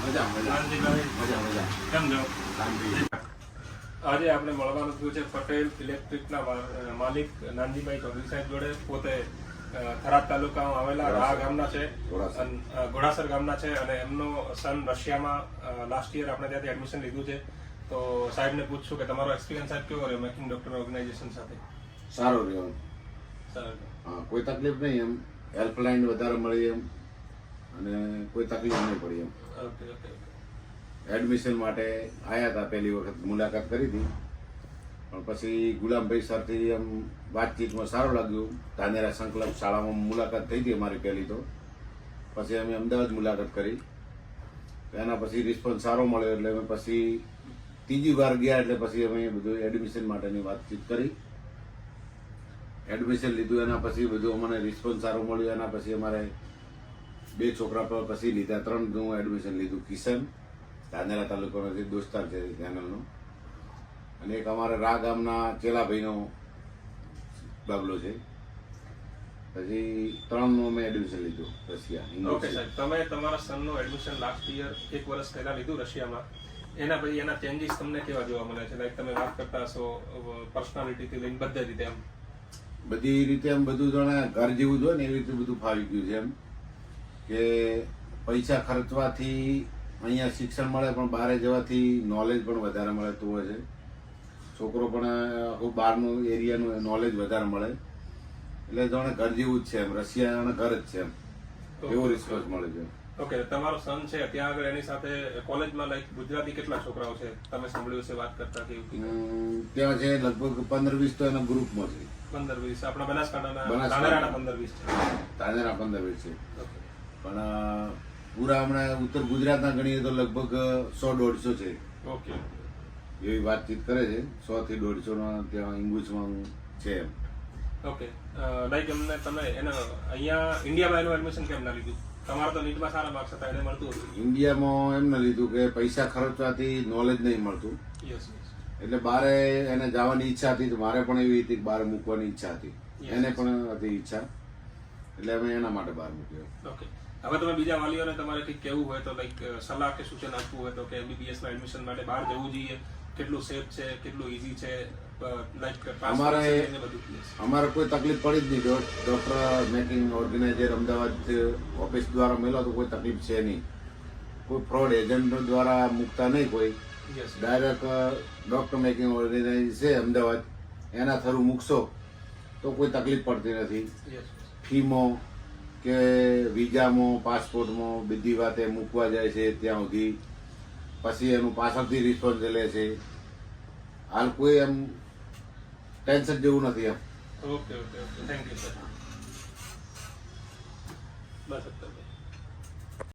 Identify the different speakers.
Speaker 1: મજા મજા મજા મજા
Speaker 2: કેમ છો?
Speaker 1: શાંતિ.
Speaker 2: આજે આપણે મળવાનું થયું છે પટેલ ઇલેક્ટ્રિકના માલિક નાનજીભાઈ ચૌધરી સાહેબ જોડે. પોતે થરાદ તાલુકામાં આવેલા રા ગામના છે, ઘોડાસર ગામના છે અને એમનો સન રશિયામાં લાસ્ટ યર આપણે ત્યાંથી એડમિશન લીધું છે. તો સાહેબને પૂછશું કે તમારો એક્સપિરિયન્સ સાહેબ કેવો રહ્યો મેકિંગ ડોક્ટર ઓર્ગેનાઇઝેશન સાથે?
Speaker 1: સારો રહ્યો.
Speaker 2: સારું.
Speaker 1: હા, કોઈ તકલીફ નહીં એમ. હેલ્પલાઇન વધારે મળી એમ અને કોઈ તકલીફ નહીં પડી એમ.
Speaker 2: Okay okay okay.
Speaker 1: એડમિશન માટે આવ્યા હતા, પહેલી વખત મુલાકાત કરી હતી, પણ પછી ગુલામભાઈ સરથી એમ વાતચીતમાં સારું લાગ્યું. ધાનેરા સંકલ્પ શાળામાં મુલાકાત થઈ હતી અમારી પહેલી. તો પછી અમે અમદાવાદ મુલાકાત કરી, એના પછી રિસ્પોન્સ સારો મળ્યો એટલે અમે પછી ત્રીજી વાર ગયા. એટલે પછી અમે બધું એડમિશન માટેની વાતચીત કરી, એડમિશન લીધું. એના પછી બધું અમને રિસ્પોન્સ સારો મળ્યો. એના પછી અમારે 2 છોકરા પર પછી લીધા, 3 એડમિશન લીધું. કિશન ધાનેરા તાલુકાનો જે દોસ્તાર છે ચેનલનો, અને એક અમારા રા ગામના ચેલાભાઈનો બાબલો છે. પછી 3નું અમે એડમિશન લીધું રશિયા.
Speaker 2: ઓકે સાહેબ, તમે તમારા સનનું એડમિશન લાસ્ટ યર 1 વર્ષ પહેલા લીધું રશિયામાં. એના પછી એના ચેન્જીસ તમને કેવા જોવા મળે છે? લાઈક તમે વાત કરતા હશો પર્સનાલિટીથી લઈને બધા રીતે એમ
Speaker 1: બધી રીતે એમ બધું જાણે ઘર જેવું જ હોય ને એવી રીતે બધું ફાવી ગયું છે. એમ કે પૈસા ખર્ચવાથી અહીંયા શિક્ષણ મળે, પણ બહાર જવાથી નોલેજ પણ વધારે મળતું હોય છે. છોકરો પણ આખું બહારનું એરિયાનું નોલેજ વધારે મળે. એટલે જાણે ઘર જેવું જ છે એમ. રશિયા ઘર જ છે એમ, એવો રિસ્પોન્સ મળે છે.
Speaker 2: ઓકે, તમારો સન છે ત્યાં આગળ, એની સાથે કોલેજમાં લાઈક ગુજરાતી કેટલા છોકરાઓ છે તમે સાંભળ્યું છે વાત કરતા?
Speaker 1: ત્યાં છે લગભગ 15-20 તો એના ગ્રુપમાં છે.
Speaker 2: 15-20 આપણા બનાસકાંઠાના ધાનેરાના 15-20 છે.
Speaker 1: ધાનેરા 15-20 છે. પણ પૂરા હમણાં ઉત્તર ગુજરાતના ગણીએ તો લગભગ 100-150 છે.
Speaker 2: ઓકે,
Speaker 1: એવી વાતચીત કરે છે. 100 થી 150 ત્યાં ઇંગ્લિશમાં છે એમ.
Speaker 2: ઓકે, લાઈક એમને તમે એને અહીંયા ઇન્ડિયામાં એનું એડમિશન કેમ ના લીધું? તમારા તો નીટમાં સારા માર્ક્સ હતા, એને મળતું હતું.
Speaker 1: ઇન્ડિયામાં એમને લીધું કે પૈસા ખર્ચવાથી નોલેજ નહીં મળતું. એટલે બારે એને જવાની ઈચ્છા હતી, તો મારે પણ એવી હતી કે બહાર મૂકવાની ઈચ્છા હતી, એને પણ હતી ઈચ્છા. એટલે અમે એના માટે બહાર મૂક્યો.
Speaker 2: ઓકે, હવે તમે બીજા વાલીઓને તમારે કંઈક કહેવું હોય તો લાઈક સલાહ કે સૂચન આપવું હોય તો કે એમબીબીએસના એડમિશન માટે બહાર જવું જોઈએ, કેટલું સેફ છે, કેટલું ઈઝી છે,
Speaker 1: અમારે કોઈ તકલીફ પડી જ નહીં. Doctor making organiser Ahmedabad office દ્વારા મળ્યો તો કોઈ તકલીફ છે નહીં. કોઈ ફ્રોડ એજન્ટ દ્વારા મૂકતા નહીં કોઈ. ડાયરેક્ટ ડોક્ટર મેકિંગ ઓર્ગેનાઇઝર છે અમદાવાદ, એના થ્રુ મૂકશો તો કોઈ તકલીફ પડતી નથી. ફીમાં કે વિઝામાં, પાસપોર્ટમાં બધી વાતે મૂકવા જાય છે ત્યાં સુધી. પછી એનું પાછળથી રિસ્પોન્સ લે છે. હાલ કોઈ એમ ટેન્શન જેવું નથી એમ.
Speaker 2: Okay okay okay, thank you sir. Bus.